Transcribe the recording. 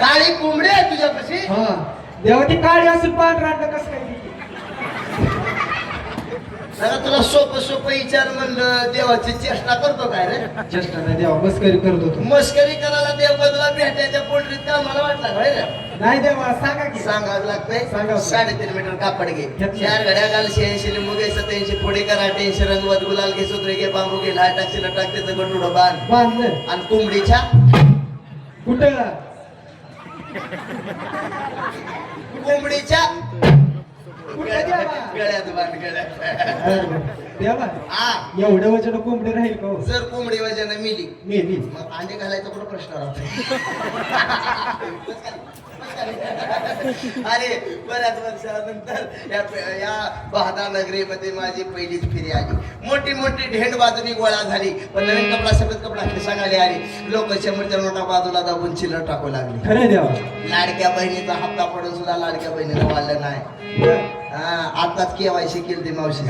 काळी कोंबडी आहे तुझ्यापाशी. हा देवा ती काळी असून पांढरा कसं काय ती? जरा तुला सोपं सोपं विचार म्हणलं देवाची चेष्टा करतो काय रे? चेष्टा नाही देवा मस्करी करतो तू. मस्करी करायला देव बदला भेटायच्या पोल्ट्रीत का मला वाटलं काय रे? नाही देवा सांगा की. सांगावं लागतंय. सांगावं. 3.5 मीटर कापड घे, घेतलं. 4 घड्या घाल, 86 लिंबू घे, 87 फोडे करा, 88 रंगवत गुलाल घे, सुत्रे घे, बांबू घे, लाल टाकशील टाक त्याचं गंडुडं बांध. बांधलं आणि कोंबडीच्या कुठं? कोंबडीच्या कुठं देवा? गळ्यात बांध, गळ्यात. बरं. देवा हा, एवढं वजन कोंबडी राहील का हो? जर कोंबडी वजन मिली मेली. मग अंडे घालायचा कुठं प्रश्न राहतो? अरे बऱ्याच वर्षानंतर या बहादा नगरीमध्ये माझी पहिलीच फेरी आली. मोठी मोठी ढेंड बाजूनी गोळा झाली, पण नवीन कपडा सफेद कपडा सांगायला आली. लोक 100च्या नोटा बाजूला दाबून चिल्लर टाकू लागली. खरं देवा. लाडक्या बहिणीचा हप्ता पडून सुद्धा लाडक्या बहिणीला वाढलं नाही. बरं. आताच केवायसी केली ती मावशी.